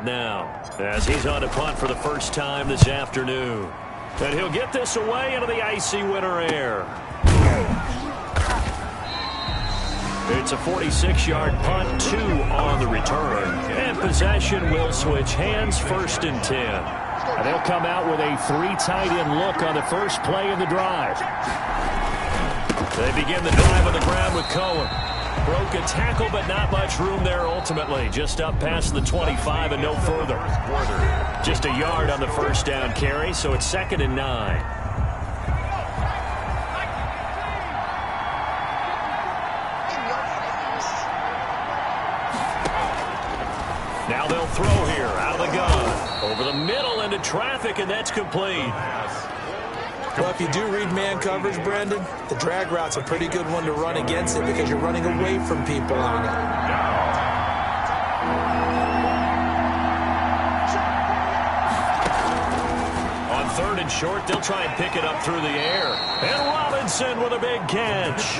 set now as he's on to punt for the first time this afternoon. And he'll get this away into the icy winter air. It's a 46-yard punt, 2 on the return. And possession will switch hands, 1st and 10. And they'll come out with a 3 tight end look on the first play of the drive. They begin the drive on the ground with Cohen. Broke a tackle, but not much room there ultimately. Just up past the 25 and no further. Just a yard on the first down carry, so it's 2nd and 9. Now they'll throw here out of the gun. Over the middle into traffic, and that's complete. Well, if you do read man coverage, Brendan, the drag route's a pretty good one to run against it because you're running away from people on it. On 3rd and short, they'll try and pick it up through the air. And Robinson with a big catch.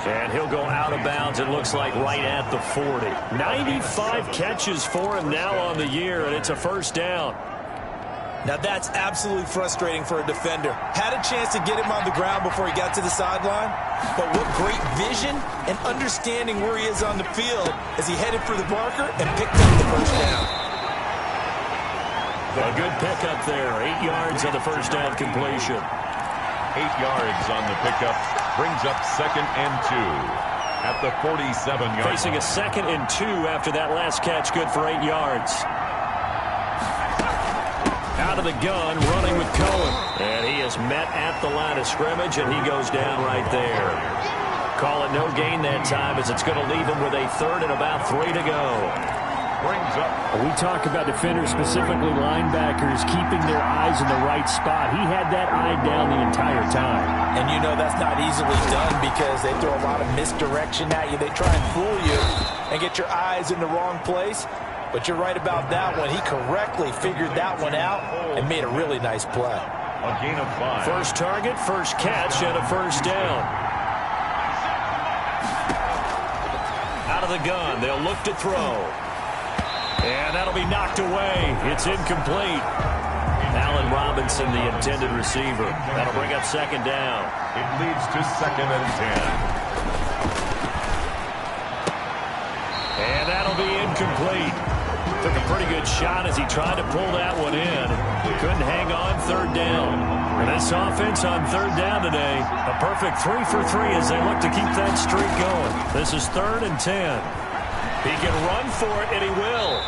And he'll go out of bounds, it looks like right at the 40. 95 catches for him now on the year, and it's a first down. Now that's absolutely frustrating for a defender. Had a chance to get him on the ground before he got to the sideline, but what great vision and understanding where he is on the field as he headed for the marker and picked up the first down. A good pickup there, 8 yards on the first down completion. 8 yards on the pickup brings up 2nd and 2 at the 47-yard line. Facing a 2nd and 2 after that last catch, good for 8 yards. Out of the gun, running with Cohen. And he is met at the line of scrimmage, and he goes down right there. Call it no gain that time, as it's going to leave him with a 3rd and about 3 to go. Brings up. We talk about defenders, specifically linebackers, keeping their eyes in the right spot. He had that eye down the entire time. And you know that's not easily done because they throw a lot of misdirection at you. They try and fool you and get your eyes in the wrong place. But you're right about that one. He correctly figured that one out and made a really nice play. A gain of 5. First target, first catch, and a first down. Out of the gun, they'll look to throw. And that'll be knocked away. It's incomplete. Allen Robinson, the intended receiver. That'll bring up 2nd down. It leads to 2nd and 10. And that'll be incomplete. Took a pretty good shot as he tried to pull that one in. Couldn't hang on, 3rd down. And this offense on 3rd down today, a perfect 3 for 3 as they look to keep that streak going. This is 3rd and 10. He can run for it, and he will.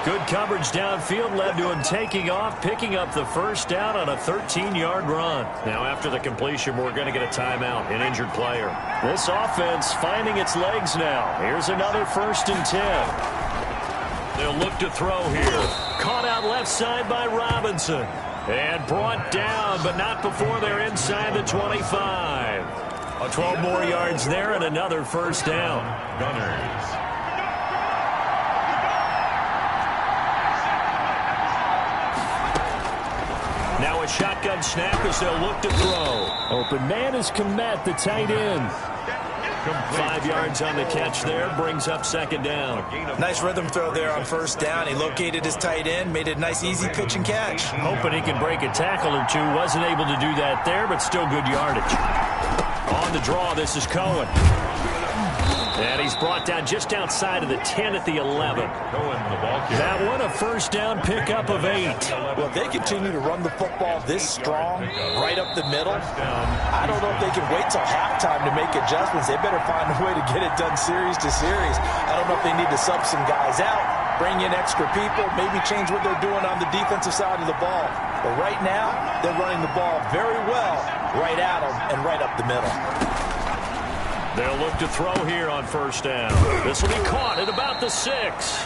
Good coverage downfield led to him taking off, picking up the first down on a 13-yard run. Now, after the completion, we're going to get a timeout, an injured player. This offense finding its legs now. Here's another 1st and 10. They'll look to throw here. Caught out left side by Robinson. And brought down, but not before they're inside the 25. 12 more yards there and another first down. Gunners. Now a shotgun snap as they'll look to throw. Open man is Komet, the tight end. 5 yards on the catch there, brings up 2nd down. Nice rhythm throw there on 1st down. He located his tight end, made it a nice easy pitch and catch. Hoping he can break a tackle or two. Wasn't able to do that there, but still good yardage. On the draw, this is Cohen. And he's brought down just outside of the 10 at the 11. That one a first down pickup of 8. Well, if they continue to run the football this strong, right up the middle, I don't know if they can wait till halftime to make adjustments. They better find a way to get it done series to series. I don't know if they need to sub some guys out, bring in extra people, maybe change what they're doing on the defensive side of the ball. But right now, they're running the ball very well right at them and right up the middle. They'll look to throw here on first down. This will be caught at about the 6.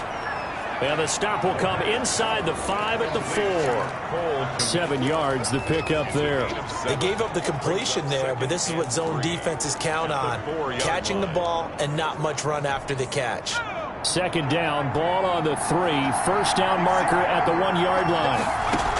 And the stop will come inside the 5 at the 4. 7 yards, the pickup there. They gave up the completion there, but this is what zone defenses count on. Catching the ball and not much run after the catch. 2nd down, ball on the 3. First down marker at the 1-yard line.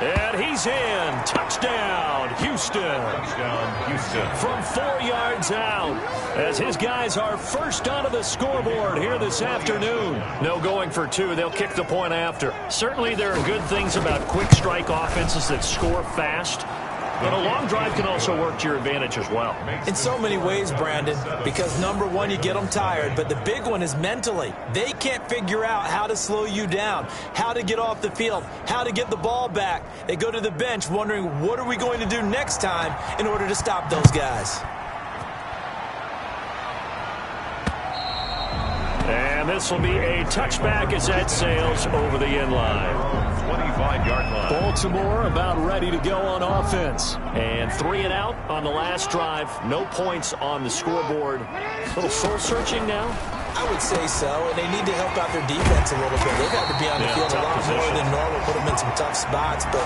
And he's in. Touchdown, Houston. Touchdown, Houston. From 4 yards out, as his guys are first onto the scoreboard here this afternoon. No going for two. They'll kick the point after. Certainly there are good things about quick strike offenses that score fast. But a long drive can also work to your advantage as well. In so many ways, Brandon, because number one, you get them tired, but the big one is mentally. They can't figure out how to slow you down, how to get off the field, how to get the ball back. They go to the bench wondering, what are we going to do next time in order to stop those guys? And this will be a touchback as that sails over the end line. 25-yard line. Baltimore about ready to go on offense. And 3 and out on the last drive. No points on the scoreboard. A little soul-searching now. I would say so, and they need to help out their defense a little bit. They've had to be on the field a lot more than normal, put them in some tough spots. But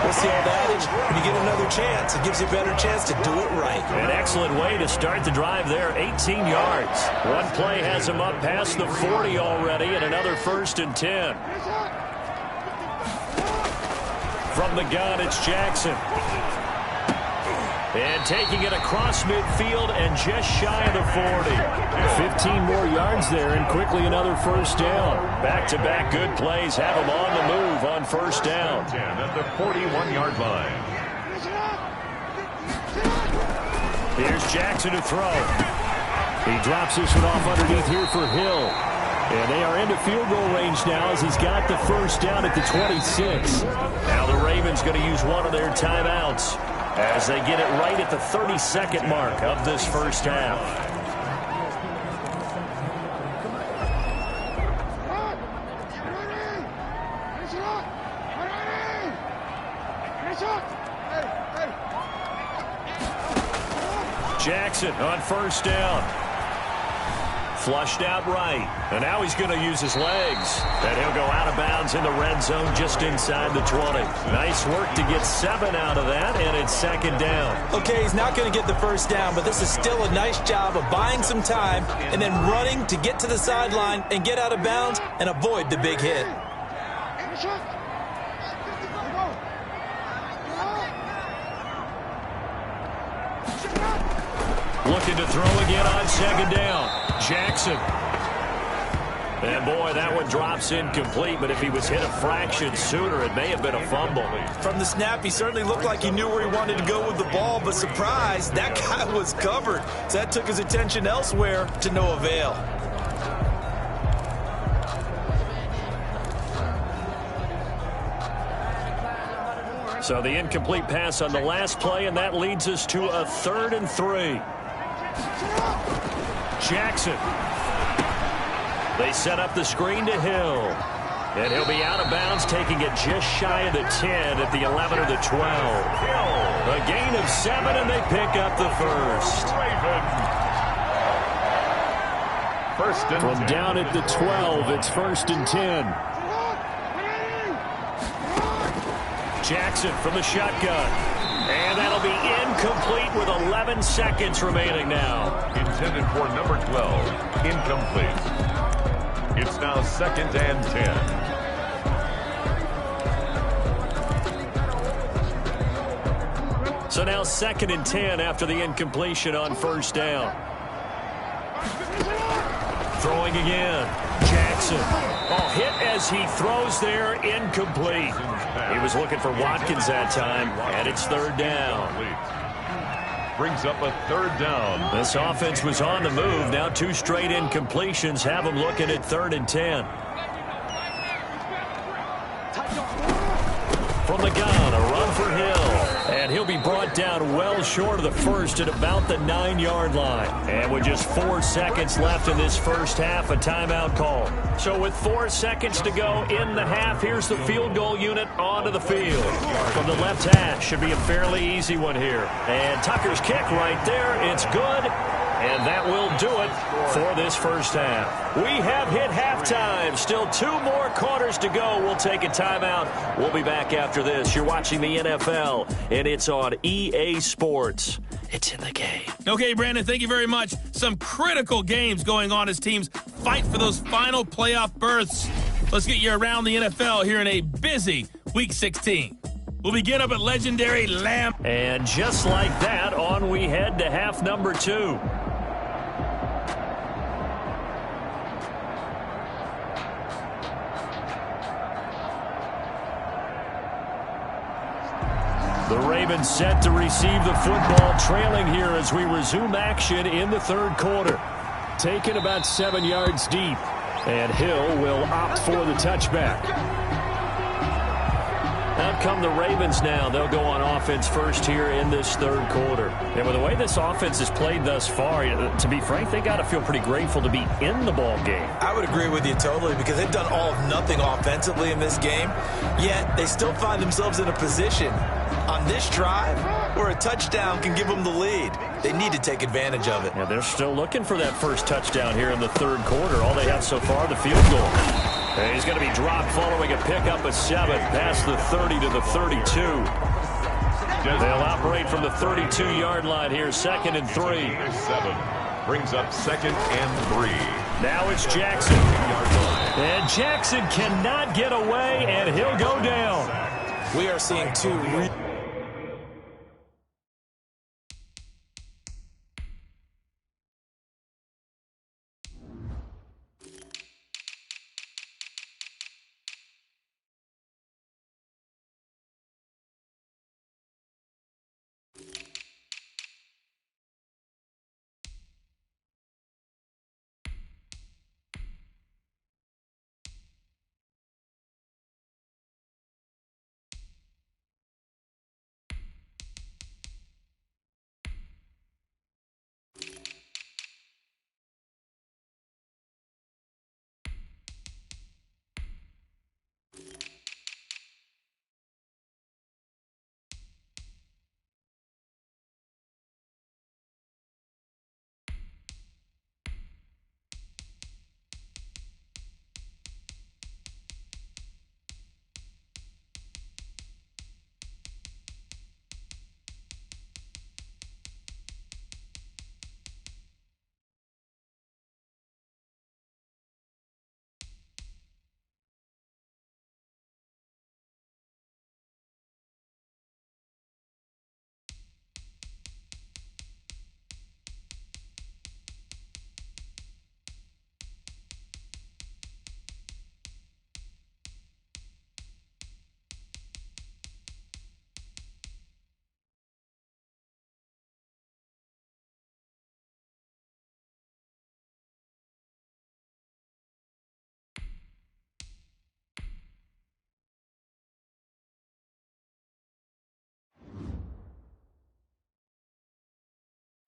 what's the old adage? When you get another chance, it gives you a better chance to do it right. An excellent way to start the drive there, 18 yards. One play has him up past the 40 already, and another 1st and 10. From the gun, it's Jackson. And taking it across midfield and just shy of the 40. 15 more yards there and quickly another 1st down. Back-to-back good plays have him on the move on 1st down. 10 at the 41-yard line. Here's Jackson to throw. He drops this one off underneath here for Hill. And they are into field goal range now as he's got the 1st down at the 26. Now the Ravens going to use one of their timeouts as they get it right at the 32nd mark of this 1st half. Jackson on 1st down. Flushed out right. And now he's going to use his legs. And he'll go out of bounds in the red zone just inside the 20. Nice work to get 7 out of that, and it's 2nd down. Okay, he's not going to get the 1st down, but this is still a nice job of buying some time and then running to get to the sideline and get out of bounds and avoid the big hit. Looking to throw again on 2nd down. Jackson. And boy, that one drops incomplete, but if he was hit a fraction sooner, it may have been a fumble. From the snap, he certainly looked like he knew where he wanted to go with the ball, but surprise, that guy was covered. So that took his attention elsewhere to no avail. So the incomplete pass on the last play, and that leads us to a 3rd and 3. Jackson. They set up the screen to Hill. And he'll be out of bounds, taking it just shy of the 10 at the 11 or the 12. A gain of 7, and they pick up the 1st. From 10. down at the 12, it's 1st and 10. Jackson from the shotgun. And that'll be incomplete with 11 seconds remaining now. Intended for number 12. Incomplete. It's now 2nd and 10. So now 2nd and 10 after the incompletion on 1st down. Throwing again. Jackson. Oh, hit as he throws there, incomplete. He was looking for Watkins that time, and it's 3rd down. Brings up a 3rd down. This offense was on the move. Now 2 straight incompletions have them looking at 3rd and 10. From the gun, a run for Hill. And he'll be brought down well short of the 1st at about the 9-yard line. And with just 4 seconds left in this 1st half, a timeout call. So with 4 seconds to go in the half, here's the field goal unit onto the field. From the left hash, should be a fairly easy one here. And Tucker's kick right there, it's good. And that will do it for this 1st half. We have hit halftime. Still 2 more quarters to go. We'll take a timeout. We'll be back after this. You're watching the NFL, and it's on EA Sports. It's in the game. Okay, Brandon, thank you very much. Some critical games going on as teams fight for those final playoff berths. Let's get you around the NFL here in a busy Week 16. will begin up at legendary Lamb. And just like that, on we head to half number 2. The Ravens set to receive the football, trailing here as we resume action in the third quarter. Taken about 7 yards deep, and Hill will opt for the touchback. Out come the Ravens now. They'll go on offense first here in this third quarter. And with the way this offense has played thus far, to be frank, they got to feel pretty grateful to be in the ball game. I would agree with you totally because they've done all of nothing offensively in this game, yet they still find themselves in a position on this drive where a touchdown can give them the lead. They need to take advantage of it. Yeah, they're still looking for that first touchdown here in the third quarter. All they have so far, the field goal. And he's going to be dropped following a pickup of 7 past the 30 to the 32. They'll operate from the 32-yard line here, 2nd and 3. 7 brings up 2nd and 3. Now it's Jackson. And Jackson cannot get away, and he'll go down. We are seeing two.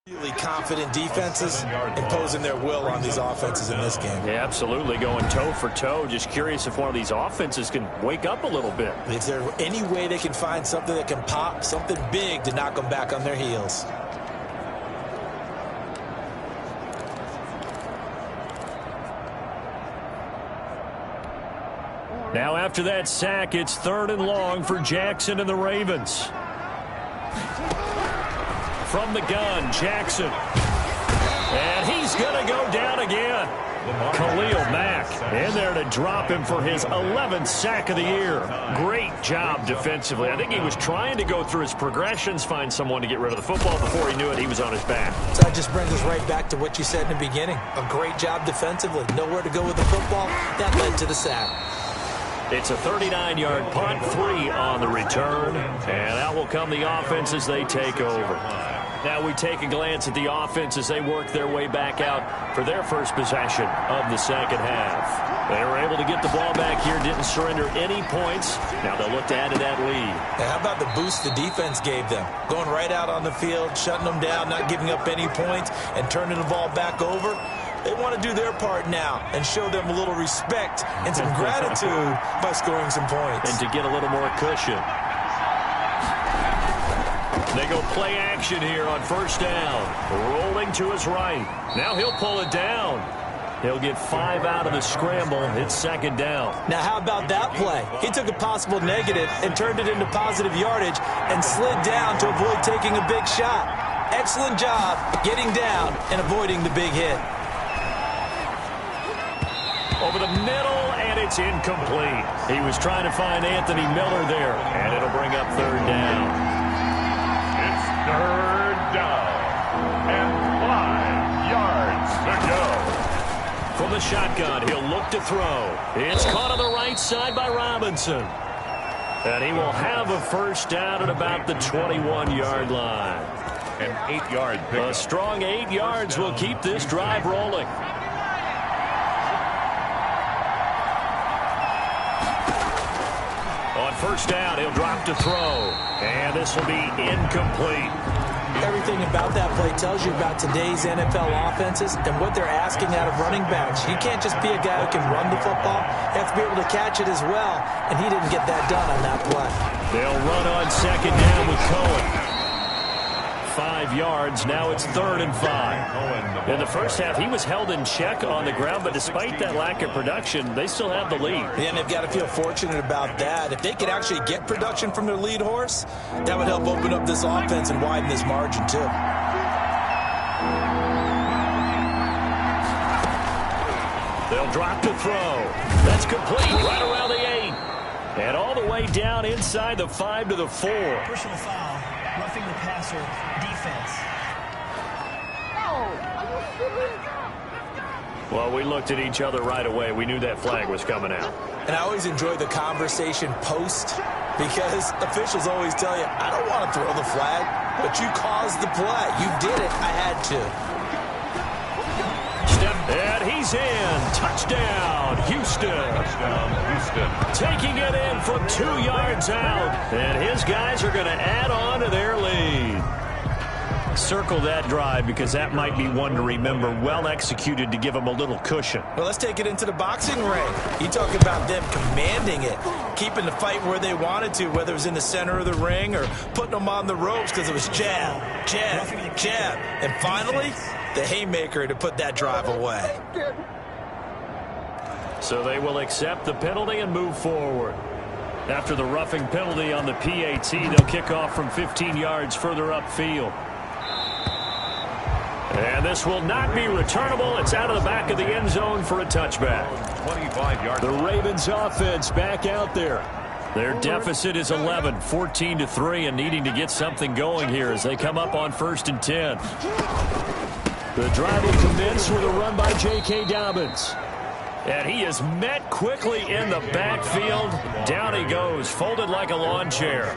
Really confident defenses imposing their will on these offenses in this game. Yeah, absolutely, going toe for toe. Just curious if one of these offenses can wake up a little bit. Is there any way they can find something that can pop, something big to knock them back on their heels? Now after that sack, it's 3rd and long for Jackson and the Ravens. From the gun, Jackson. And he's going to go down again. Khalil Mack in there to drop him for his 11th sack of the year. Great job defensively. I think he was trying to go through his progressions, find someone to get rid of the football. Before he knew it, he was on his back. So that just brings us right back to what you said in the beginning. A great job defensively. Nowhere to go with the football. That led to the sack. It's a 39-yard punt, 3 on the return. And out will come the offense as they take over. Now we take a glance at the offense as they work their way back out for their first possession of the second half. They were able to get the ball back here, didn't surrender any points. Now they'll look to add to that lead. And how about the boost the defense gave them? Going right out on the field, shutting them down, not giving up any points, and turning the ball back over. They want to do their part now and show them a little respect and some gratitude by scoring some points. And to get a little more cushion. They go play action here on first down. Rolling to his right. Now he'll pull it down. He'll get 5 out of the scramble. It's 2nd down. Now how about that play? He took a possible negative and turned it into positive yardage and slid down to avoid taking a big shot. Excellent job getting down and avoiding the big hit. Over the middle, and It's incomplete. He was trying to find Anthony Miller there, and it'll bring up third down. It's third down and 5 yards to go. From the shotgun, he'll look to throw. It's caught on the right side by Robinson. And he will have a first down at about the 21-yard line. An 8-yard pickup. A strong 8 yards will keep this drive rolling. On first down, he'll drop to throw. And this will be incomplete. Everything about that play tells you about today's NFL offenses and what they're asking out of running backs. You can't just be a guy who can run the football. You have to be able to catch it as well, and he didn't get that done on that play. They'll run on second down with Cohen. 5 yards. Now it's 3rd and 5. In the first half, he was held in check on the ground, but despite that lack of production, they still have the lead. Yeah, and they've got to feel fortunate about that. If they could actually get production from their lead horse, that would help open up this offense and widen this margin, too. They'll drop to throw. That's complete right around the 8. And all the way down inside the 5 to the 4. Personal foul, roughing the passer, defense. Well, we looked at each other right away. We knew that flag was coming out. And I always enjoy the conversation post because officials always tell you, I don't want to throw the flag, but you caused the play. You did it. I had to. And he's in. Touchdown, Houston. Touchdown, Houston. Taking it in from 2 yards out. And his guys are going to add on to their lead. Circle that drive because that might be one to remember. Well executed to give them a little cushion. Well, let's take it into the boxing ring. You talk about them commanding it, keeping the fight where they wanted to, whether it was in the center of the ring or putting them on the ropes because it was jab, jab, jab. And finally, the haymaker to put that drive away. So they will accept the penalty and move forward. After the roughing penalty on the PAT, they'll kick off from 15 yards further upfield. And this will not be returnable. It's out of the back of the end zone for a touchback. 25-yard. The Ravens offense back out there. Their deficit is 11, 14-3, and needing to get something going here as they come up on 1st and 10. The drive will commence with a run by J.K. Dobbins. And he is met quickly in the backfield. Down he goes, folded like a lawn chair.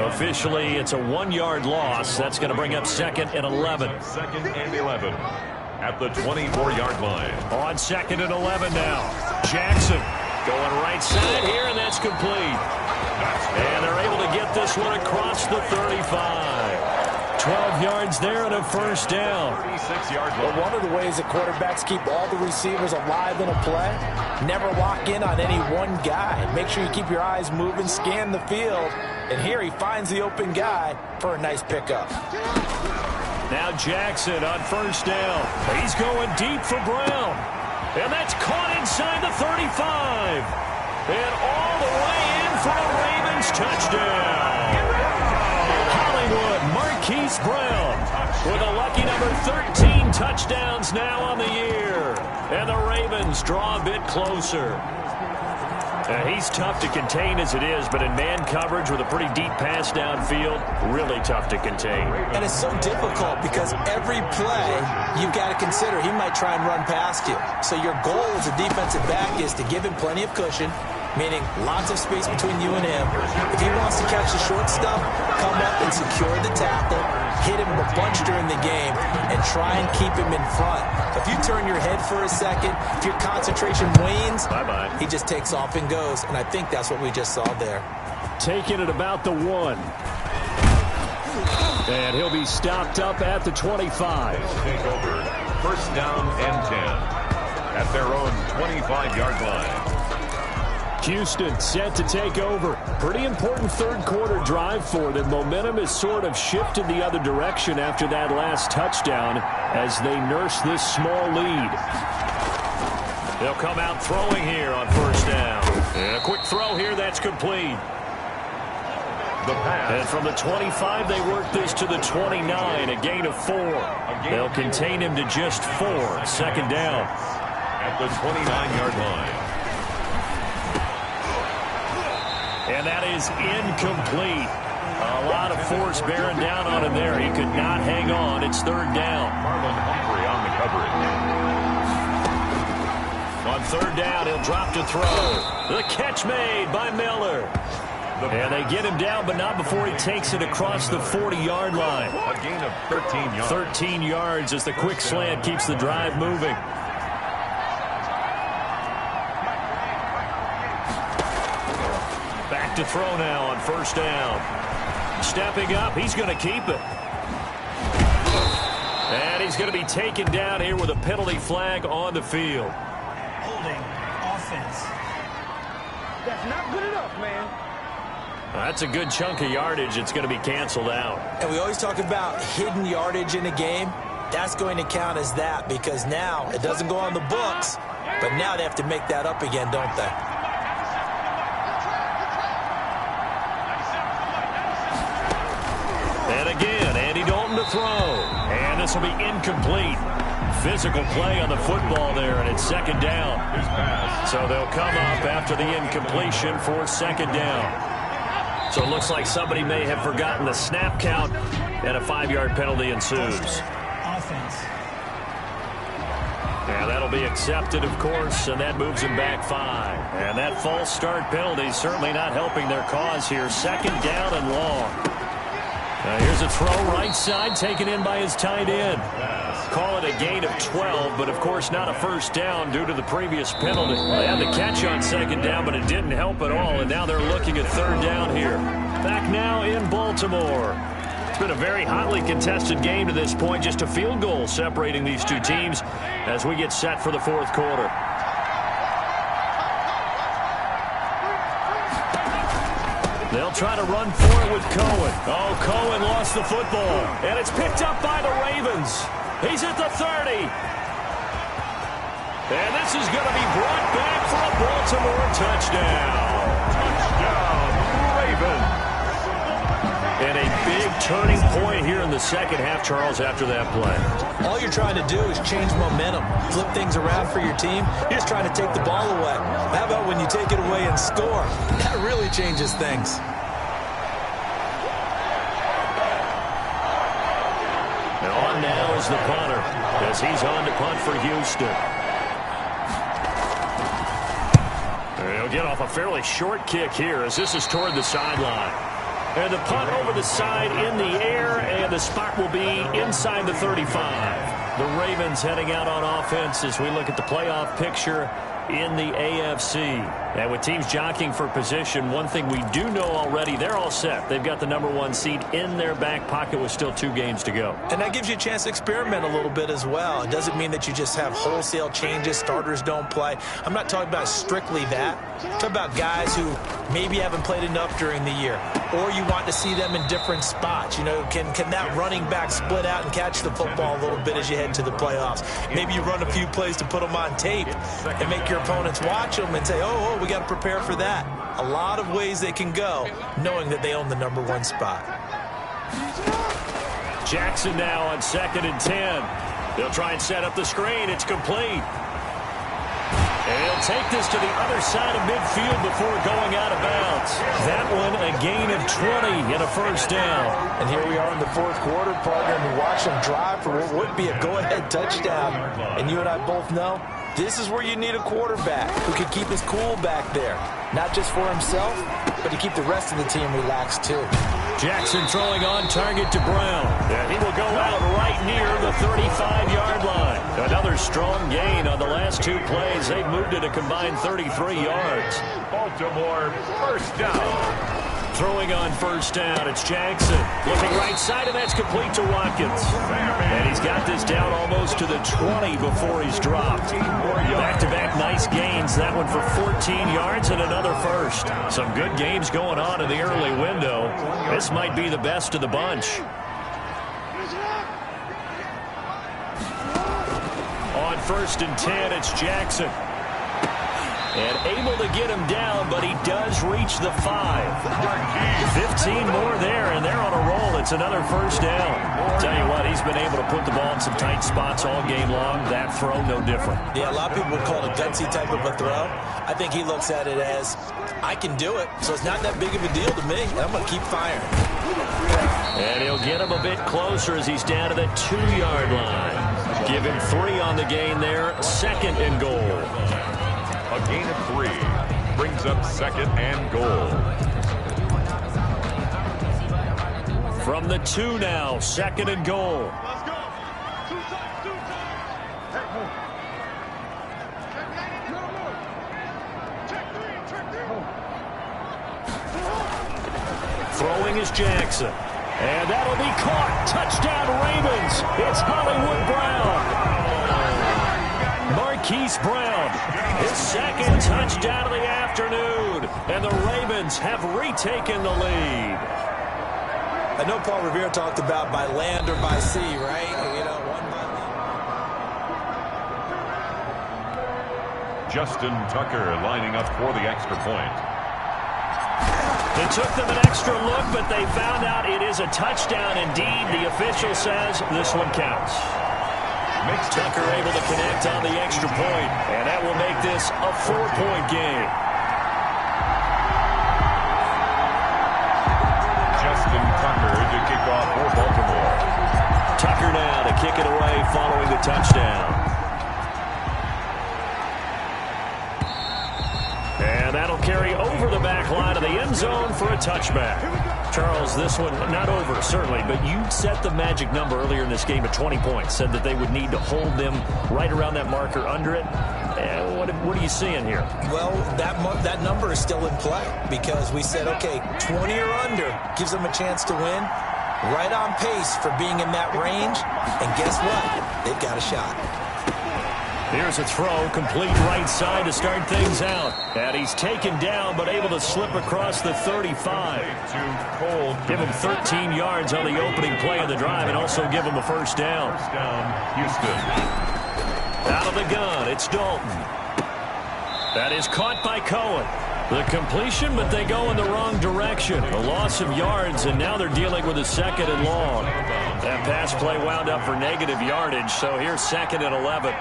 Officially, it's a 1-yard loss. That's going to bring up 2nd and 11. 2nd and 11 at the 24-yard line. On 2nd and 11 now. Jackson going right side here, and that's complete. And they're able to get this one across the 35. 12 yards there and a first down. 36-yard line. Well, one of the ways that quarterbacks keep all the receivers alive in a play, never lock in on any one guy. Make sure you keep your eyes moving, scan the field, and here he finds the open guy for a nice pickup. Now Jackson on first down. He's going deep for Brown. And that's caught inside the 35. And all the way in for a Ravens touchdown. Hollywood Marquise Brown with a lucky number 13 touchdowns now on the year. And the Ravens draw a bit closer. He's tough to contain as it is, but in man coverage with a pretty deep pass downfield, really tough to contain. And it's so difficult because every play you've got to consider he might try and run past you. So your goal as a defensive back is to give him plenty of cushion, meaning lots of space between you and him. If he wants to catch the short stuff, come up and secure the tackle, hit him a bunch during the game, and try and keep him in front. If you turn your head for a second, if your concentration wanes, bye-bye. He just takes off and goes, and I think that's what we just saw there. Taking it about the 1. And he'll be stopped up at the 25. Take over. First down and 10 at their own 25-yard line. Houston set to take over. Pretty important third quarter drive for them. Momentum has sort of shifted the other direction after that last touchdown as they nurse this small lead. They'll come out throwing here on first down. And a quick throw here, that's complete. The pass. And from the 25, they work this to the 29, a gain of 4. They'll contain him to just 4. Second down. At the 29-yard line. And that is incomplete. A lot of force bearing down on him there. He could not hang on. It's third down. Marlon Humphrey on the coverage. On third down, he'll drop to throw. The catch made by Miller. And they get him down, but not before he takes it across the 40-yard line. A gain of 13 yards. 13 yards as the quick slant keeps the drive moving. Back to throw now on first down. Stepping up, he's going to keep it. And he's going to be taken down here with a penalty flag on the field. Holding offense. That's not good enough, man. That's a good chunk of yardage. It's going to be canceled out. And we always talk about hidden yardage in a game. That's going to count as that because now it doesn't go on the books, but now they have to make that up again, don't they? And again, Andy Dalton to throw. And this will be incomplete. Physical play on the football there, and it's second down. So they'll come up after the incompletion for second down. So it looks like somebody may have forgotten the snap count, and a 5-yard penalty ensues. Offense. And that'll be accepted, of course, and that moves him back 5. And that false start penalty certainly not helping their cause here. Second down and long. Here's a throw right side, taken in by his tight end. Call it a gain of 12, but of course not a first down due to the previous penalty. They had the catch on second down, but it didn't help at all, and now they're looking at third down here. Back now in Baltimore. It's been a very hotly contested game to this point, just a field goal separating these two teams as we get set for the fourth quarter. They'll try to run for it with Cohen. Oh, Cohen lost the football, and it's picked up by the Ravens. He's at the 30. And this is going to be brought back for a Baltimore touchdown. Touchdown, Ravens. And a big turning point here in the second half, Charles, after that play. All you're trying to do is change momentum, flip things around for your team. You're just trying to take the ball away. How about when you take it away and score? That really changes things. And on now is the punter as he's on to punt for Houston. He'll get off a fairly short kick here as this is toward the sideline. And the punt over the side in the air, and the spot will be inside the 35. The Ravens heading out on offense as we look at the playoff picture in the AFC. And with teams jockeying for position, one thing we do know already, they're all set. They've got the #1 seed in their back pocket with still 2 games to go. And that gives you a chance to experiment a little bit as well. It doesn't mean that you just have wholesale changes, starters don't play. I'm not talking about strictly that. I'm talking about guys who maybe haven't played enough during the year, or you want to see them in different spots. You know, can that running back split out and catch the football a little bit as you head to the playoffs? Maybe you run a few plays to put them on tape and make your opponents watch them and say, oh, we got to prepare for that. A lot of ways they can go, knowing that they own the #1 spot. Jackson now on 2nd and 10. They'll try and set up the screen. It's complete. And he'll take this to the other side of midfield before going out of bounds. That one a gain of 20 and a first down. And here we are in the fourth quarter, partner, and we watch them drive for what would be a go-ahead touchdown. And you and I both know this is where you need a quarterback who can keep his cool back there. Not just for himself, but to keep the rest of the team relaxed too. Jackson throwing on target to Brown. And he will go out right near the 35-yard line. Another strong gain on the last 2 plays. They've moved it a combined 33 yards. Baltimore, first down. Throwing on first down, it's Jackson. Looking right side, and that's complete to Watkins. And he's got this down almost to the 20 before he's dropped. Back-to-back nice gains. That one for 14 yards and another first. Some good games going on in the early window. This might be the best of the bunch. On 1st and 10, it's Jackson. And able to get him down, but he does reach the 5. 15 more there, and they're on a roll. It's another first down. Tell you what, he's been able to put the ball in some tight spots all game long. That throw, no different. Yeah, a lot of people would call it a gutsy type of a throw. I think he looks at it as, I can do it, so it's not that big of a deal to me, and I'm going to keep firing. And he'll get him a bit closer as he's down to the 2-yard line. Give him 3 on the gain there. 2nd and goal. A gain of 3 brings up 2nd and goal. From the 2 now, 2nd and goal. Let's go. 2 times, 2 times. Hey, move. Check 3. Throwing is Jackson. And that'll be caught. Touchdown Ravens. It's Hollywood Brown. Marquise Brown, his 2nd touchdown of the afternoon. And the Ravens have retaken the lead. I know Paul Revere talked about by land or by sea, right? You know, one by land. Justin Tucker lining up for the extra point. It took them an extra look, but they found out it is a touchdown indeed. The official says this one counts. Tucker able to connect on the extra point, and that will make this a 4-point game. Justin Tucker to kick off for Baltimore. Tucker now to kick it away following the touchdown. And that'll carry over the back line of the end zone for a touchback. Charles, this one not over, certainly, but you set the magic number earlier in this game at 20 points, said that they would need to hold them right around that marker under it. What are you seeing here? Well, that number is still in play because we said, okay, 20 or under gives them a chance to win. Right on pace for being in that range. And guess what? They've got a shot. Here's a throw, complete right side to start things out. And he's taken down, but able to slip across the 35. Give him 13 yards on the opening play of the drive and also give him a first down. First down, Houston. Out of the gun, it's Dalton. That is caught by Cohen. The completion, but they go in the wrong direction. A loss of yards, and now they're dealing with a 2nd and long. That pass play wound up for negative yardage, so here's 2nd and 11.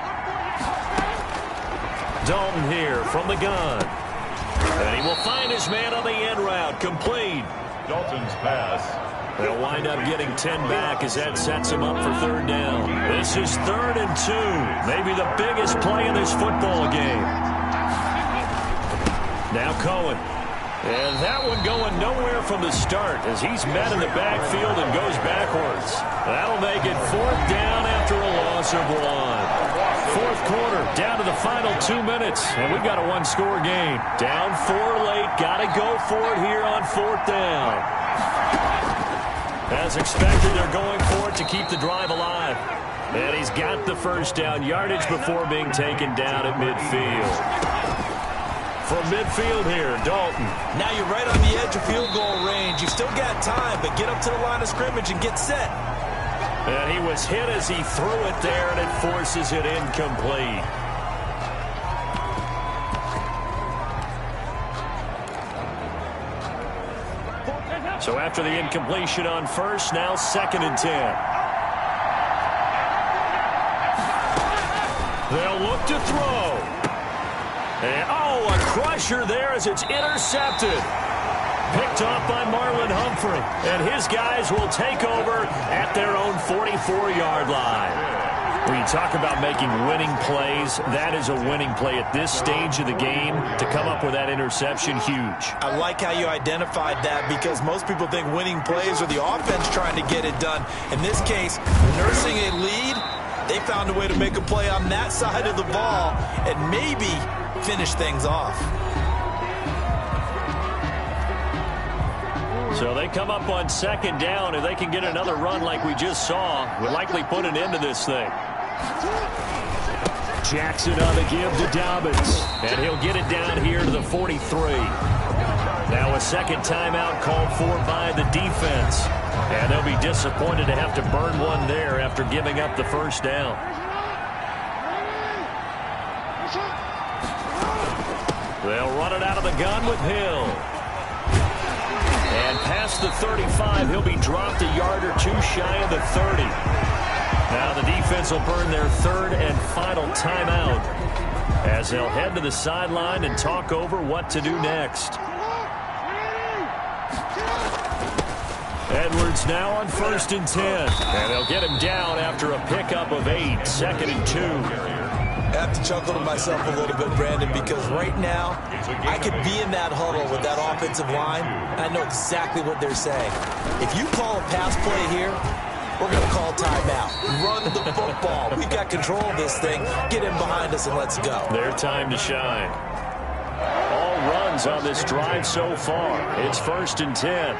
Dalton here from the gun. And he will find his man on the end route. Complete. Dalton's pass. They'll wind up getting 10 back as that sets him up for 3rd down. This is 3rd and 2. Maybe the biggest play in this football game. Now Cohen. And that one going nowhere from the start as he's met in the backfield and goes backwards. That'll make it 4th down after a loss of 1. 4th quarter, down to the final 2 minutes, and we've got a 1-score game. Down 4 late, got to go for it here on 4th down. As expected, they're going for it to keep the drive alive. And he's got the first down yardage before being taken down at midfield. From midfield here, Dalton. Now you're right on the edge of field goal range. You've still got time, but get up to the line of scrimmage and get set. And he was hit as he threw it there, and it forces it incomplete. So after the incompletion on first, now 2nd and 10. They'll look to throw. And, a crusher there as it's intercepted. Picked off by Marlon Humphrey. And his guys will take over at their own 44-yard line. When you talk about making winning plays, that is a winning play at this stage of the game. To come up with that interception, huge. I like how you identified that because most people think winning plays are the offense trying to get it done. In this case, nursing a lead, they found a way to make a play on that side of the ball and maybe finish things off. So they come up on 2nd down. If they can get another run like we just saw, we'll likely put an end to this thing. Jackson on the give to Dobbins. And he'll get it down here to the 43. Now a 2nd timeout called for by the defense. And they'll be disappointed to have to burn one there after giving up the first down. They'll run it out of the gun with Hill. And past the 35, he'll be dropped a yard or two shy of the 30. Now the defense will burn their third and final timeout as they'll head to the sideline and talk over what to do next. Edwards now on 1st and 10. And they'll get him down after a pickup of 8, 2nd and 2. I have to chuckle to myself a little bit, Brandon, because right now I could be in that huddle with that offensive line. I know exactly what they're saying. If you call a pass play here, we're going to call timeout. Run the football. We've got control of this thing. Get in behind us and let's go. Their time to shine. All runs on this drive so far. It's 1st and 10.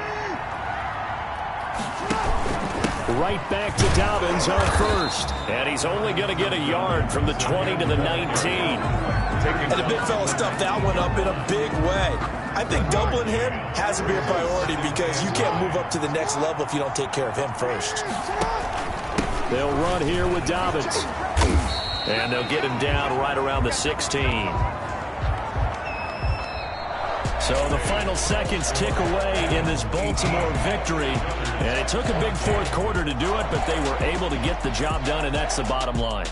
Right back to Dobbins on 1st. And he's only going to get a yard from the 20 to the 19. And the big fella stuffed that one up in a big way. I think doubling him has to be a priority because you can't move up to the next level if you don't take care of him first. They'll run here with Dobbins. And they'll get him down right around the 16. So the final seconds tick away in this Baltimore victory. And it took a big fourth quarter to do it, but they were able to get the job done, and that's the bottom line.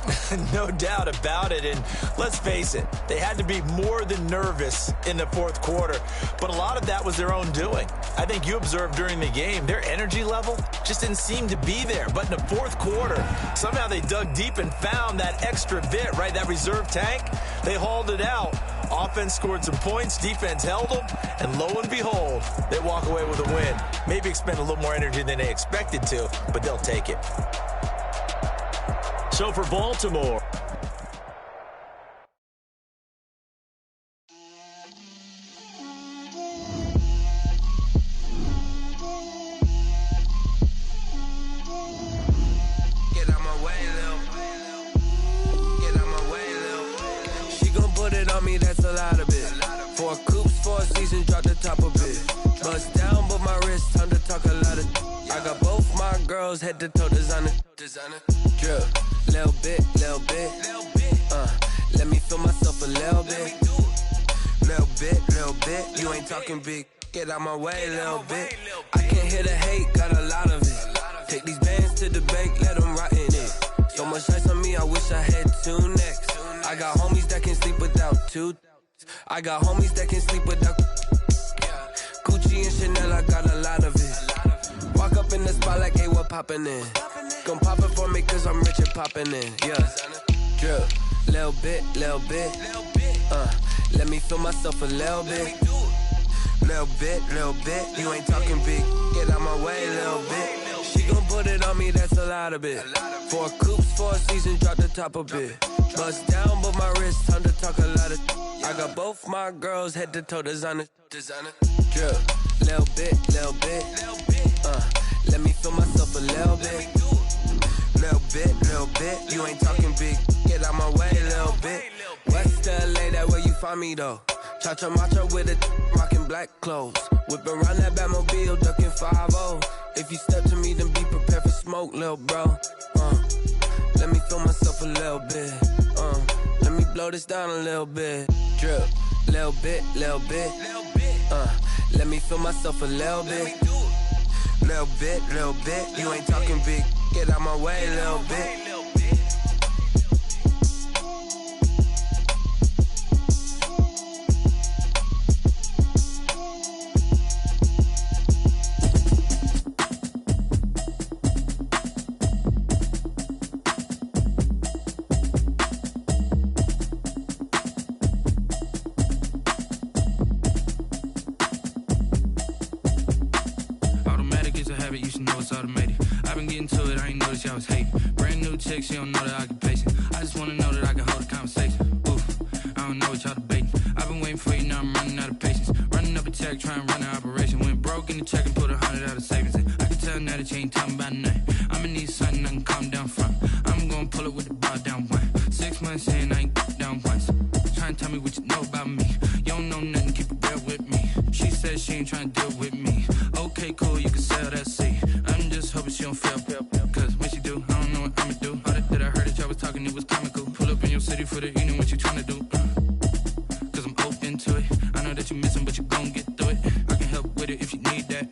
No doubt about it. And let's face it, they had to be more than nervous in the fourth quarter. But a lot of that was their own doing. I think you observed during the game, their energy level just didn't seem to be there. But in the fourth quarter, somehow they dug deep and found that extra bit, right? That reserve tank. They hauled it out. Offense scored some points, defense held them, and lo and behold, they walk away with a win. Maybe expend a little more energy than they expected to, but they'll take it. So for Baltimore, that's a lot of it. 4 coops, 4 seasons, drop the top of it. Bust down, but my wrist, time to talk a lot of. I got both my girls, head to toe designer. Drip, little bit. Let me feel myself a little bit. Little bit. You ain't talking big. Get out my way, little bit. I can't hear the hate, got a lot of it. Take these bands to the bank, let them rot in it. So much ice on me, I wish I had 2 necks. I got homies that can sleep without 2. I got homies that can sleep without Gucci and Chanel, I got a lot of it. Walk up in the spot like, hey, what poppin' in? Gon' pop it for me cause I'm rich and poppin' in. Yeah, drip, little bit. Let me feel myself a little bit. Little bit. You ain't talking big. Get out my way, little bit. She gon' put it on me, that's a lot of it. 4 coops, 4 seasons, drop the top of it. Bust down, but my wrist, time to talk a lot of. I got both my girls, head to toe designer. Drip, little bit. Let me feel myself a little bit. Little bit. You ain't talking big. Get out my way, little bit. West LA, that where you find me though. Cha-cha matcha with it, rocking black clothes. Whip around that Batmobile, ducking 5-0. If you step to me, then be prepared for smoke, little bro. Let me feel myself a little bit. Let me blow this down a little bit. Drip, little bit. Let me feel myself a little bit. Little bit. You ain't talking big. Get out my way, little bit. She don't know that I can pace it. I just wanna know that I can hold a conversation. Oof, I don't know what y'all debating. I've been waiting for you, now I'm running out of patience. Running up a check, trying to run an operation. Went broke in the check and put 100 out of savings in. I can tell now that you ain't talking about nothing. I'ma need something I can calm down from. I'm gonna pull it with the bar down one. 6 months in, I ain't down once. Trying to tell me what you know about me. You don't know nothing, keep it real with me. She said she ain't trying to deal with me. Okay, cool, you can sell that seat. I'm just hoping she don't fail. Cause when she do, I don't know what I'ma do. That I heard that y'all was talking, it was comical. Pull up in your city for the evening, what you tryna do? Cause I'm open into it. I know that you missing, but you gon' get through it. I can help with it if you need that.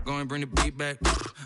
Go and bring the beat back.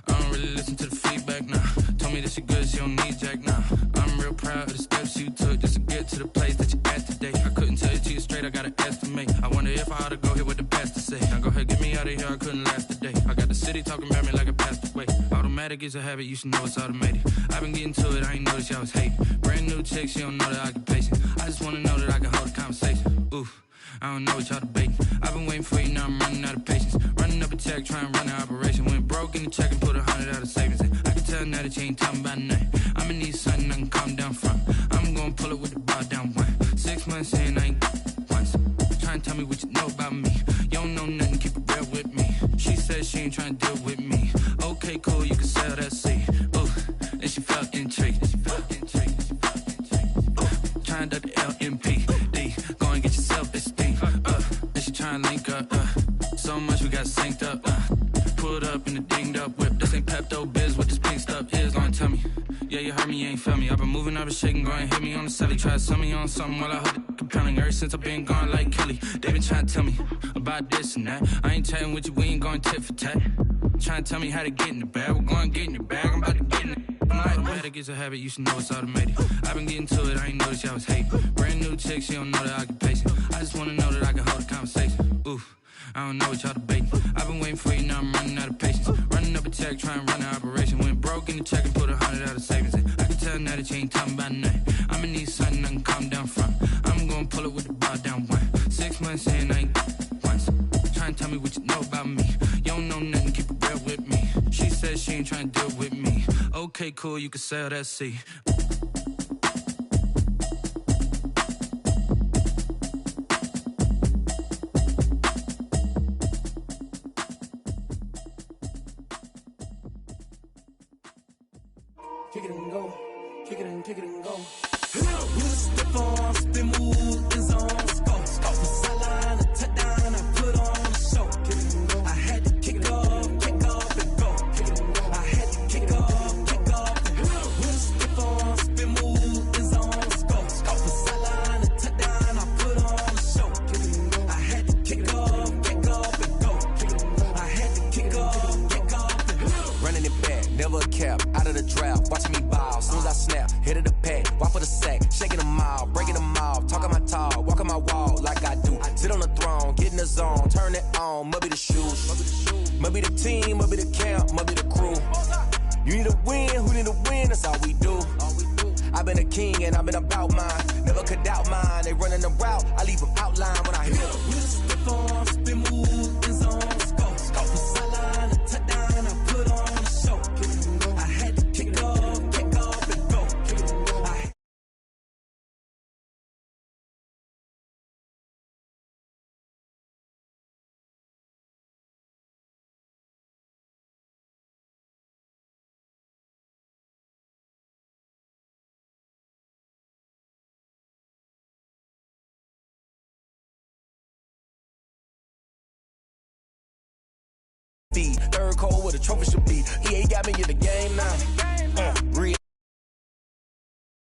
I don't really listen to the feedback, nah. Told me that she good, she don't need jack, nah. I'm real proud of the steps you took just to get to the place that you at today. I couldn't tell you to you straight, I gotta estimate. I wonder if I ought to go here with the pastor say. Now go ahead, get me out of here, I couldn't last a day. I got the city talking about me like I passed away. Automatic is a habit, you should know it's automated. I've been getting to it, I ain't noticed y'all was hating. Brand new chick, she don't know the occupation. I just wanna know that I can hold a conversation. Oof, I don't know what y'all debating. I've been waiting for you, now I'm running out of patience. Running up a check, trying to run an operation. Went broke in the check and put 100 out of savings in. I can tell now that you ain't talking about nothing. I'ma need something I can calm down from. I'm gonna pull it with the bar down one. 6 months in, I ain't once. Trying to tell me what you know about me. You don't know nothing, keep it real with me. She said she ain't trying to deal with me. Okay, cool, you can sell that seed. Ooh, and she felt intrigued. Trying to the LMPD. Go and get your self-esteem. And she trying to link up. So much we got synced up. Pulled up in the dinged up whip. This ain't Pepto-Biz, what this pink stuff is. Gonna tell me. Yeah, you heard me, you ain't felt me. I've been moving, I've been shaking, go and hit me on the celly. Try to sell me on something while I hold it compelling. Ever since I've been gone like Kelly. They been trying to tell me about this and that. I ain't chatting with you, we ain't going tit for tat. Trying to tell me how to get in the bag. We're going to get in the bag, I'm about to get in it. Automatic is a habit, you should know it's automated. I've been getting to it, I ain't noticed y'all was hating. Brand new chick, she don't know the occupation. I just wanna know that I can hold a conversation. Oof, I don't know what y'all debating. I've been waiting for you, now I'm running out of patience. Running up a check, trying to run an operation. Went broke in the check and put 100 out of savings in. I can tell now that you ain't talking about nothing. I'ma need something I can calm down from. I'm gonna pull it with the bar down one. 6 months in, I ain't once. Trying to tell me what you know about me. You don't know nothing, keep it real with me. She said she ain't trying to deal with me. Okay, cool, you can sell that seed. Kick it and go, kick it and go. With a stiff arm, spin move, is on scope. Off the sideline, a touchdown, I put on the show. Kick it and go. I had to kick off and go. Kick it and go. I had to kick off and go. With a stiff arm, spin move, is on scope. Off the sideline, a touchdown, I put on the show. Kick it and go. I had to kick off and go. Kick it and go. I had to kick off and go. Running it back, never a cap, out of the draft, watching me ball. Soon as I snap, hit of the pack, walk for the sack, shaking them out, breaking them off, talking my talk, walking my wall like I do. Sit on the throne, get in the zone, turn it on, must be the shoes, must be the team, must be the camp, must be the crew. You need a win, who need a win, that's all we do. I've been a king and I've been about mine, never could doubt mine. They running the route, I leave them outline when I hit them. With a stiff arm, spin move, is on scope. Off the sideline, a touchdown, I put on the show. I had to kick off and go. Third cold where the trophy should be. EA got me in the game now.